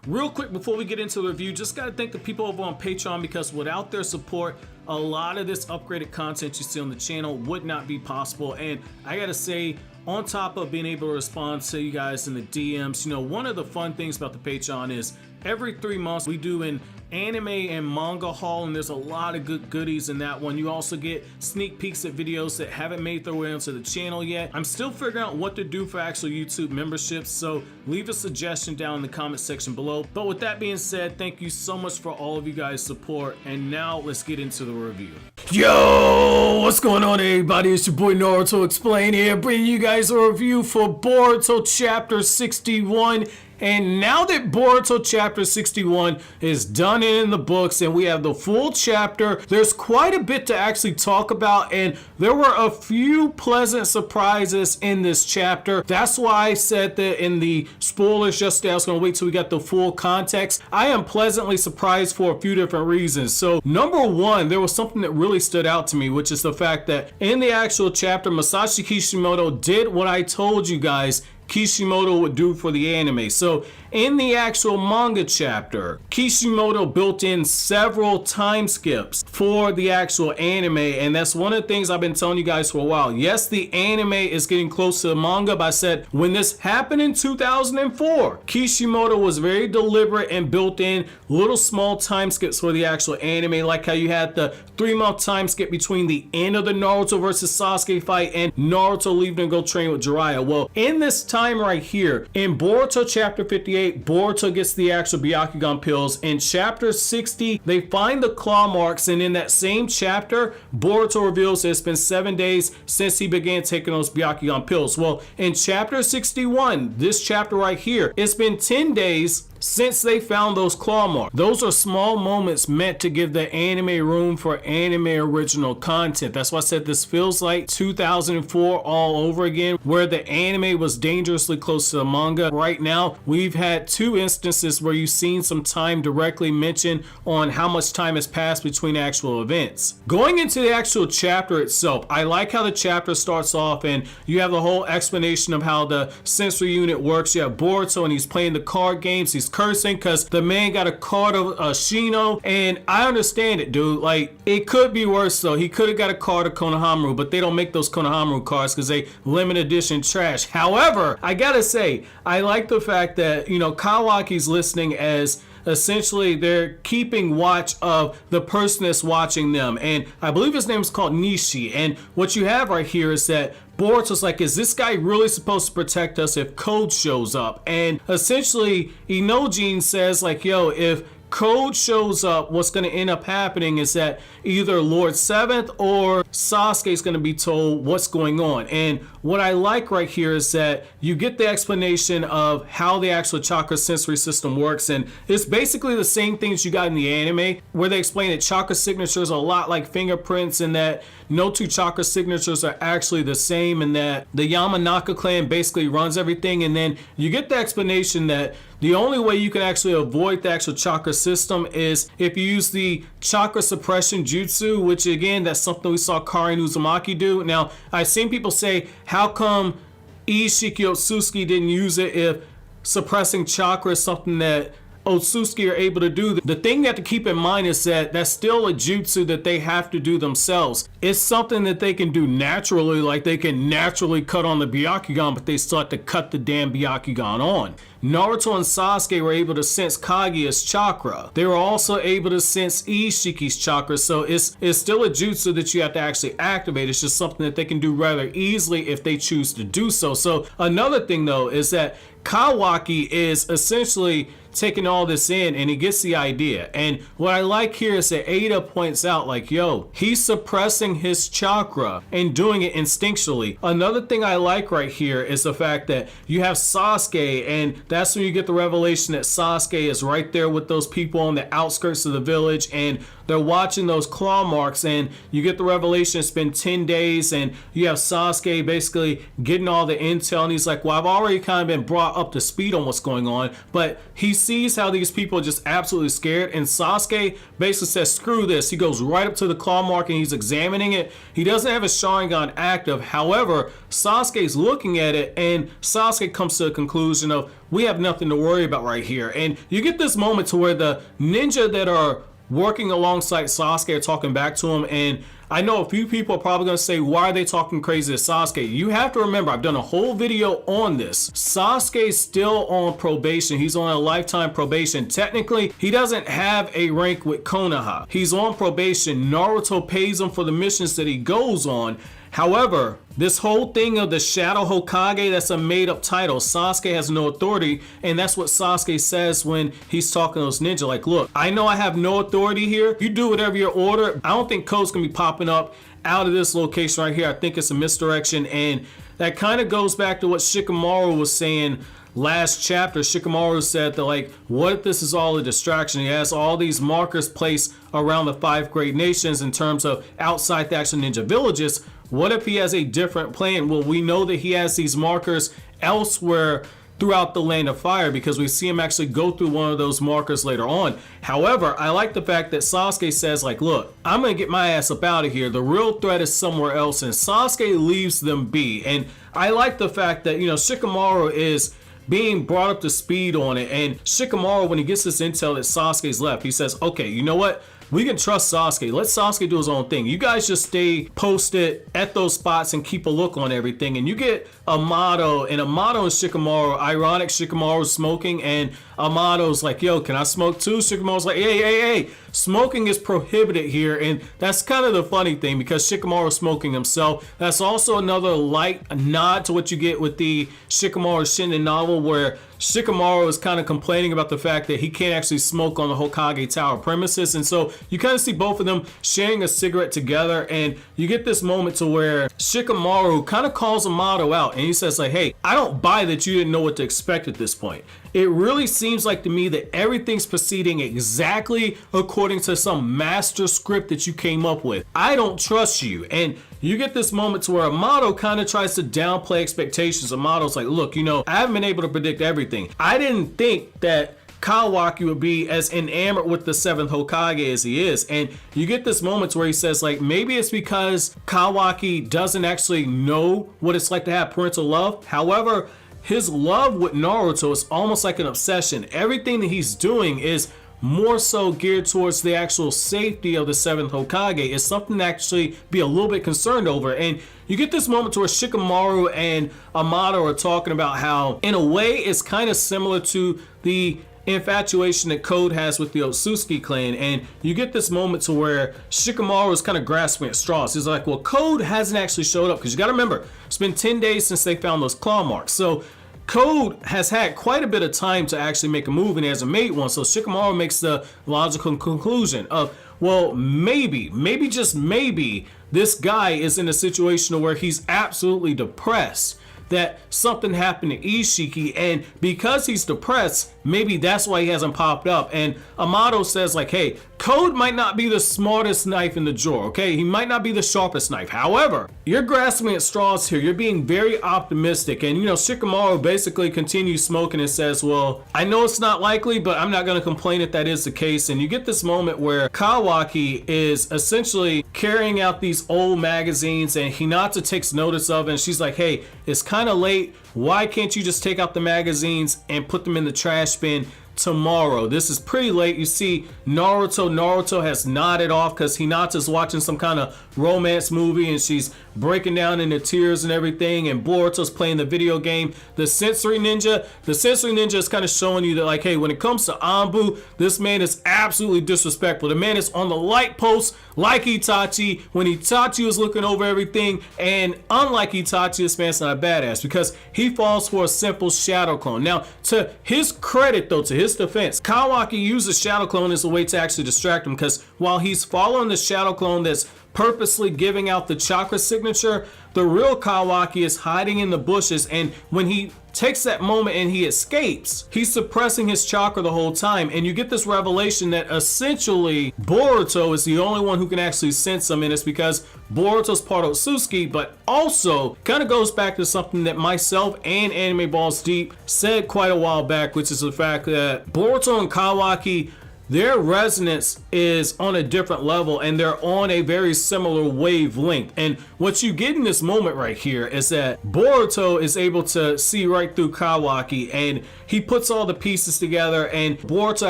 Real quick before we get into the review, just gotta thank the people over on Patreon, because without their support, a lot of this upgraded content you see on the channel would not be possible. And I gotta say, on top of being able to respond to you guys in the DMs, you know, one of the fun things about the Patreon is every 3 months we do an anime and manga haul, and there's a lot of good goodies in that one. You also get sneak peeks at videos that haven't made their way onto the channel yet. I'm still figuring out what to do for actual YouTube memberships, so leave a suggestion down in the comment section below. But with that being said, thank you so much for all of you guys' support, and now let's get into the review. Yo, what's going on everybody? It's your boy Naruto Explain here, bringing you guys a review for Boruto Chapter 61. And now that Boruto Chapter 61 is done in the books and we have the full chapter, there's quite a bit to actually talk about, and there were a few pleasant surprises in this chapter. That's why I said that in the spoilers yesterday I was going to wait till we got the full context. I am pleasantly surprised for a few different reasons. So number one, there was something that really stood out to me, which is the fact that in the actual chapter, Masashi Kishimoto did what I told you guys Kishimoto would do for the anime. So in the actual manga chapter, Kishimoto built in several time skips for the actual anime, and that's one of the things I've been telling you guys for a while. Yes, the anime is getting close to the manga, but I said when this happened in 2004, Kishimoto was very deliberate and built in little small time skips for the actual anime, like how you had the 3-month time skip between the end of the Naruto versus Sasuke fight and Naruto leaving to go train with Jiraiya. Well, in this time right here, in Boruto Chapter 58, Boruto gets the actual Byakugan pills. In Chapter 60, they find the claw marks, and in that same chapter, Boruto reveals that it's been 7 days since he began taking those Byakugan pills. Well, in Chapter 61, this chapter right here, it's been 10 days since they found those claw marks. Those are small moments meant to give the anime room for anime original content. That's why I said this feels like 2004 all over again, where the anime was dangerously close to the manga. Right now, we've had 2 instances where you've seen some time directly mentioned on how much time has passed between actual events. Going into the actual chapter itself, I like how the chapter starts off and you have the whole explanation of how the sensory unit works. You have Boruto and he's playing the card games. He's cursing because the man got a card of Shino, and I understand it, dude. Like, it could be worse though. He could have got a card of Konohamaru, but they don't make those Konohamaru cards because they limited edition trash. However, I gotta say, I like the fact that, you know, Kawaki's listening as essentially they're keeping watch of the person that's watching them, and I believe his name is called Nishi. And what you have right here is that Boruto's like, is this guy really supposed to protect us if Code shows up? And essentially Inojin says like, yo, if Code shows up, what's going to end up happening is that either Lord Seventh or Sasuke is going to be told what's going on. And what I like right here is that you get the explanation of how the actual chakra sensory system works, and it's basically the same things you got in the anime, where they explain that chakra signatures are a lot like fingerprints, and that no 2 chakra signatures are actually the same, and that the Yamanaka clan basically runs everything. And then you get the explanation that the only way you can actually avoid the actual chakra system is if you use the chakra suppression jutsu, which again, that's something we saw Kari and Uzumaki do. Now, I've seen people say, how come Ishiki Otsutsuki didn't use it if suppressing chakra is something that Otsutsuki are able to do? The thing you have to keep in mind is that that's still a jutsu that they have to do themselves. It's something that they can do naturally, like they can naturally cut on the Byakugan, but they still have to cut the damn Byakugan on. Naruto and Sasuke were able to sense Kaguya's chakra. They were also able to sense Ishiki's chakra, so it's still a jutsu that you have to actually activate. It's just something that they can do rather easily if they choose to do so. So another thing though is that Kawaki is essentially taking all this in, and he gets the idea. And what I like here is that Ada points out like, yo, he's suppressing his chakra and doing it instinctually. Another thing I like right here is the fact that you have Sasuke, and that's when you get the revelation that Sasuke is right there with those people on the outskirts of the village, and they're watching those claw marks, and you get the revelation it's been 10 days, and you have Sasuke basically getting all the intel, and he's like, well, I've already kind of been brought up to speed on what's going on, but he sees how these people are just absolutely scared, and Sasuke basically says, screw this. He goes right up to the claw mark and he's examining it. He doesn't have his Sharingan active. However, Sasuke's looking at it, and Sasuke comes to the conclusion of, we have nothing to worry about right here. And you get this moment to where the ninja that are working alongside Sasuke are talking back to him, and I know a few people are probably going to say, why are they talking crazy to Sasuke? You have to remember, I've done a whole video on this. Sasuke's still on probation. He's on a lifetime probation. Technically, he doesn't have a rank with Konoha. He's on probation. Naruto pays him for the missions that he goes on. However, this whole thing of the Shadow Hokage, that's a made-up title. Sasuke has no authority, and that's what Sasuke says when he's talking to those ninja. Like, look, I know I have no authority here. You do whatever you order. I don't think Code's gonna be popping up out of this location right here. I think it's a misdirection, and that kind of goes back to what Shikamaru was saying last chapter. Shikamaru said that, like, what if this is all a distraction? He has all these markers placed around the 5 great nations in terms of outside the actual ninja villages. What if he has a different plan? Well, we know that he has these markers elsewhere throughout the Land of Fire, because we see him actually go through one of those markers later on. However, I like the fact that Sasuke says, like, look, I'm gonna get my ass up out of here. The real threat is somewhere else, and Sasuke leaves them be. And I like the fact that, you know, Shikamaru is being brought up to speed on it, and Shikamaru, when he gets this intel that Sasuke's left, he says, okay, you know what? We can trust Sasuke. Let Sasuke do his own thing. You guys just stay posted at those spots and keep a look on everything. And you get Amado, and Amado and Shikamaru, ironic, Shikamaru's smoking, and Amado's like, yo, can I smoke too? Shikamaru's like, hey, smoking is prohibited here. And that's kind of the funny thing, because Shikamaru's smoking himself. That's also another light nod to what you get with the Shikamaru Shinden novel, where Shikamaru is kind of complaining about the fact that he can't actually smoke on the Hokage Tower premises. And so you kind of see both of them sharing a cigarette together, and you get this moment to where Shikamaru kind of calls Amado out, and he says, like, hey, I don't buy that you didn't know what to expect at this point. It really seems like to me that everything's proceeding exactly according to some master script that you came up with. I don't trust you. And you get this moment to where Amado kind of tries to downplay expectations. Amado's like, look, you know, I haven't been able to predict everything. I didn't think that Kawaki would be as enamored with the 7th Hokage as he is. And you get this moment where he says, like, maybe it's because Kawaki doesn't actually know what it's like to have parental love. However, his love with Naruto is almost like an obsession. Everything that he's doing is more so geared towards the actual safety of the 7th Hokage. Is something to actually be a little bit concerned over. And you get this moment where Shikamaru and Amado are talking about how, in a way, it's kind of similar to the infatuation that Code has with the Otsutsuki clan. And you get this moment to where Shikamaru is kind of grasping at straws. He's like, well, Code hasn't actually showed up, because you got to remember, it's been 10 days since they found those claw marks. So Code has had quite a bit of time to actually make a move, and he hasn't made one. So Shikamaru makes the logical conclusion of, well, maybe just maybe, this guy is in a situation where he's absolutely depressed, that something happened to Ishiki, and because he's depressed, maybe that's why he hasn't popped up. And Amado says, like, hey, Code might not be the smartest knife in the drawer, okay? He might not be the sharpest knife. However, you're grasping at straws here. You're being very optimistic. And, you know, Shikamaru basically continues smoking and says, well, I know it's not likely, but I'm not going to complain if that is the case. And you get this moment where Kawaki is essentially carrying out these old magazines, and Hinata takes notice of it, and she's like, hey, it's kind of late. Why can't you just take out the magazines and put them in the trash bin tomorrow? This is pretty late. You see Naruto has nodded off because Hinata's watching some kind of romance movie, and she's breaking down into tears and everything, and Boruto's playing the video game. The sensory ninja is kind of showing you that, like, hey, when it comes to Anbu, this man is absolutely disrespectful. The man is on the light post like Itachi when Itachi was looking over everything, and unlike Itachi, this man's not a badass because he falls for a simple shadow clone. Now, to his credit though, to his defense, Kawaki uses shadow clone as a way to actually distract him, because while he's following the shadow clone that's purposely giving out the chakra signature, the real Kawaki is hiding in the bushes, and when he takes that moment and he escapes, he's suppressing his chakra the whole time. And you get this revelation that essentially Boruto is the only one who can actually sense him, and it's because Boruto's part of Otsutsuki, but also kind of goes back to something that myself and Anime Balls Deep said quite a while back, which is the fact that Boruto and Kawaki their resonance is on a different level and they're on a very similar wavelength. And what you get in this moment right here is that Boruto is able to see right through Kawaki, and he puts all the pieces together, and Boruto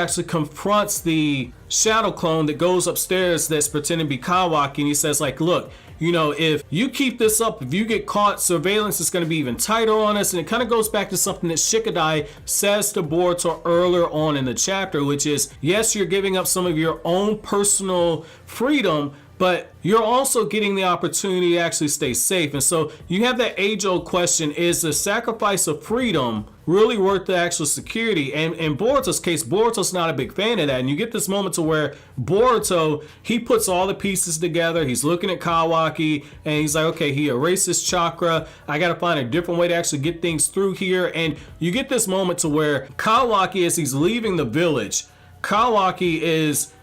actually confronts the shadow clone that goes upstairs that's pretending to be Kawaki, and he says like, look, you know, if you keep this up, if you get caught, surveillance is going to be even tighter on us. And it kind of goes back to something that Shikadai says to Boruto earlier on in the chapter, which is, yes, you're giving up some of your own personal freedom, but you're also getting the opportunity to actually stay safe. And so you have that age-old question, is the sacrifice of freedom really worth the actual security? And in Boruto's case, Boruto's not a big fan of that. And you get this moment to where Boruto, he puts all the pieces together. He's looking at Kawaki and he's like, okay, he erases chakra. I got to find a different way to actually get things through here. And you get this moment to where Kawaki, as he's leaving the village, Kawaki is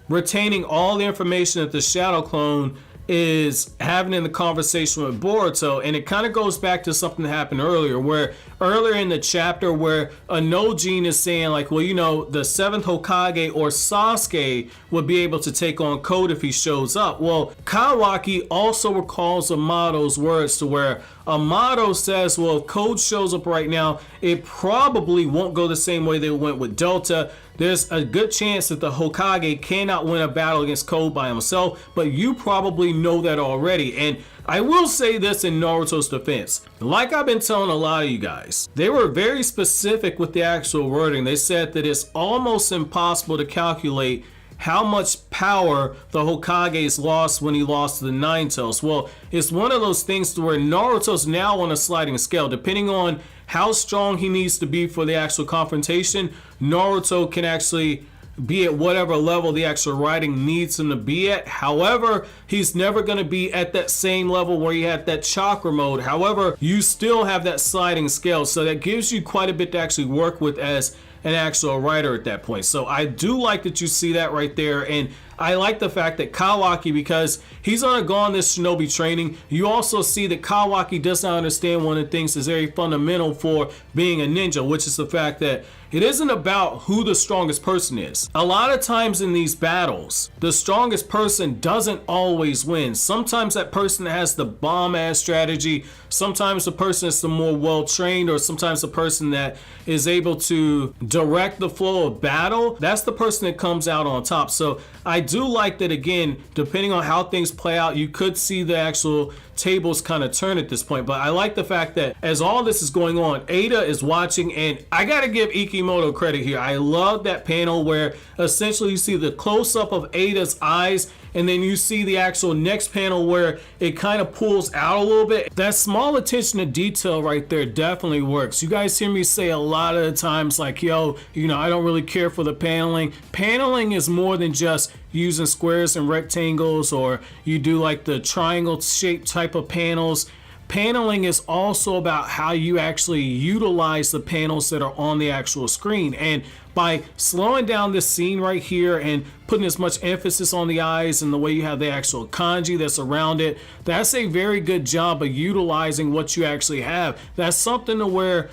retaining all the information that the shadow clone is having in the conversation with Boruto. And it kind of goes back to something that happened earlier, where earlier in the chapter where a Nojin is saying like, well, you know, the 7th Hokage or Sasuke would be able to take on Code if he shows up. Well, Kawaki also recalls Amado's words to where Amado says, well, if Code shows up right now, it probably won't go the same way they went with Delta. There's a good chance that the Hokage cannot win a battle against Code by himself, but you probably know that already. And I will say this in Naruto's defense. Like I've been telling a lot of you guys, they were very specific with the actual wording. They said that it's almost impossible to calculate how much power the Hokage's lost when he lost to the Nine Tails. Well, it's one of those things to where Naruto's now on a sliding scale. Depending on how strong he needs to be for the actual confrontation, Naruto can actually be at whatever level the actual writing needs him to be at. However, he's never going to be at that same level where he had that chakra mode. However, you still have that sliding scale, so that gives you quite a bit to actually work with as an actual writer at that point. So I do like that you see that right there, and I like the fact that Kawaki, because he's undergone this shinobi training, you also see that Kawaki does not understand one of the things that's very fundamental for being a ninja, which is the fact that it isn't about who the strongest person is. A lot of times in these battles, the strongest person doesn't always win. Sometimes that person that has the bomb-ass strategy, sometimes the person that's the more well-trained, or sometimes the person that is able to direct the flow of battle, that's the person that comes out on top. So I do like that, again, depending on how things play out, you could see the actual tables kind of turn at this point. But I like the fact that as all this is going on, Ada is watching, and I gotta give Ikimoto credit here. I love that panel where essentially you see the close-up of Ada's eyes, and then you see the actual next panel where it kind of pulls out a little bit. That small attention to detail right there definitely works. You guys hear me say a lot of the times like, yo, you know, I don't really care for the paneling. Paneling is more than just using squares and rectangles, or you do like the triangle shaped type of panels. Paneling is also about how you actually utilize the panels that are on the actual screen. And by slowing down this scene right here and putting as much emphasis on the eyes and the way you have the actual kanji that's around it, that's a very good job of utilizing what you actually have. That's something to where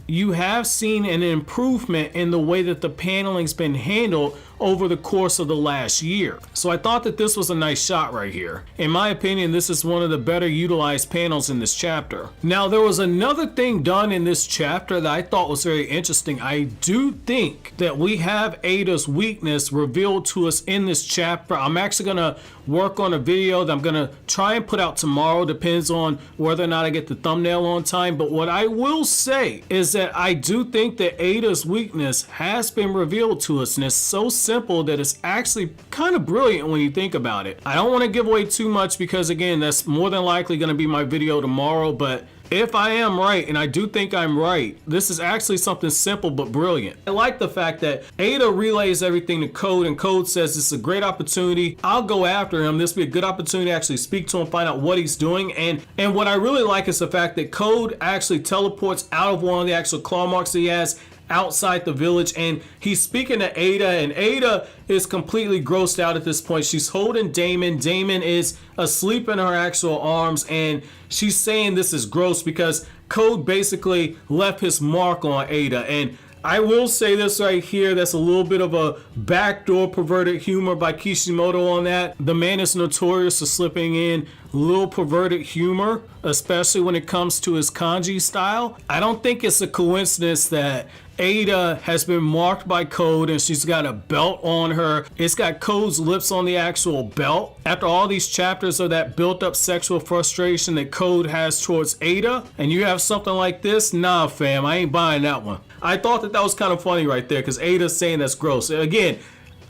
you have seen an improvement in the way that the paneling's been handled over the course of the last year. So I thought that this was a nice shot right here. In my opinion, this is one of the better utilized panels in this chapter. Now, there was another thing done in this chapter that I thought was very interesting. I do think that we have Ada's weakness revealed to us in this chapter. I'm actually gonna work on a video that I'm gonna try and put out tomorrow. Depends on whether or not I get the thumbnail on time. But what I will say is that I do think that Ada's weakness has been revealed to us, and it's so simple that it's actually kind of brilliant when you think about it. I don't want to give away too much because, again, that's more than likely going to be my video tomorrow, but if I am right, and I do think I'm right, this is actually something simple but brilliant. I like the fact that Ada relays everything to Code, and Code says it's a great opportunity. I'll go after him. This will be a good opportunity to actually speak to him, find out what he's doing. And what I really like is the fact that Code actually teleports out of one of the actual claw marks that he has outside the village, and he's speaking to Ada, and Ada is completely grossed out at this point. She's holding Damon. Damon is asleep in her actual arms, and she's saying this is gross because Code basically left his mark on Ada. And I will say this right here, that's a little bit of a backdoor perverted humor by Kishimoto on that. The man is notorious for slipping in little perverted humor, especially when it comes to his kanji style. I don't think it's a coincidence that Ada has been marked by Code and she's got a belt on her. It's got Code's lips on the actual belt. After all these chapters of that built up sexual frustration that Code has towards Ada, and you have something like this, nah fam, I ain't buying that one. I thought that was kind of funny right there because Ada's saying that's gross. Again,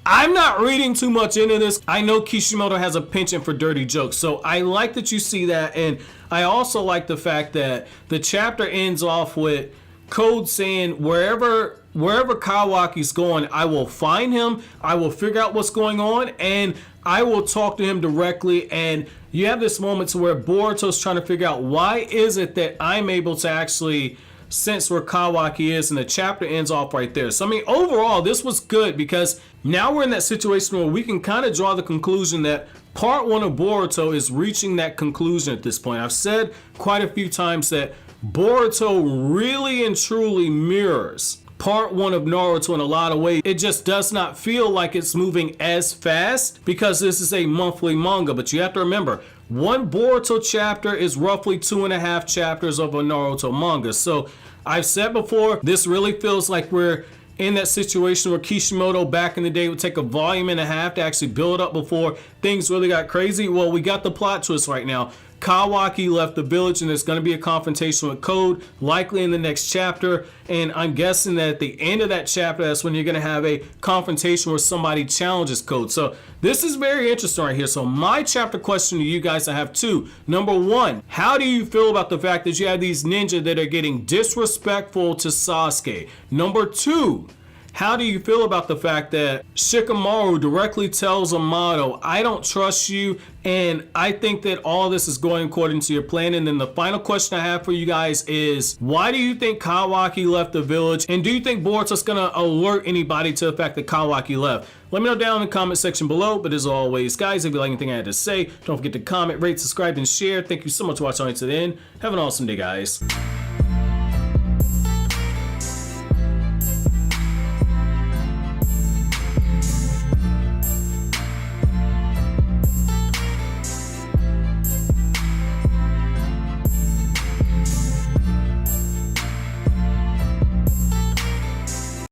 I'm not reading too much into this. I know Kishimoto has a penchant for dirty jokes, so I like that you see that, and I also like the fact that the chapter ends off with Code saying wherever Kawaki's going, I will find him, I will figure out what's going on, and I will talk to him directly. And you have this moment to where Boruto's trying to figure out why is it that I'm able to actually sense where Kawaki is, and the chapter ends off right there. So I mean, overall this was good because now we're in that situation where we can kind of draw the conclusion that part 1 of Boruto is reaching that conclusion at this point. I've said quite a few times that Boruto really and truly mirrors part 1 of Naruto in a lot of ways. It just does not feel like it's moving as fast because this is a monthly manga, but you have to remember, one Boruto chapter is roughly 2.5 chapters of a Naruto manga. So I've said before, this really feels like we're in that situation where Kishimoto back in the day would take a volume and a half to actually build up before things really got crazy. Well, we got the plot twist right now. Kawaki left the village and there's going to be a confrontation with Code, likely in the next chapter. And I'm guessing that at the end of that chapter, that's when you're going to have a confrontation where somebody challenges Code. So this is very interesting right here. So my chapter question to you guys, I have 2. Number 1, how do you feel about the fact that you have these ninja that are getting disrespectful to Sasuke? Number 2, how do you feel about the fact that Shikamaru directly tells Amado, I don't trust you, and I think that all this is going according to your plan? And then the final question I have for you guys is, why do you think Kawaki left the village? And do you think Boruto's gonna alert anybody to the fact that Kawaki left? Let me know down in the comment section below. But as always, guys, if you like anything I had to say, don't forget to comment, rate, subscribe, and share. Thank you so much for watching to the end. Have an awesome day, guys.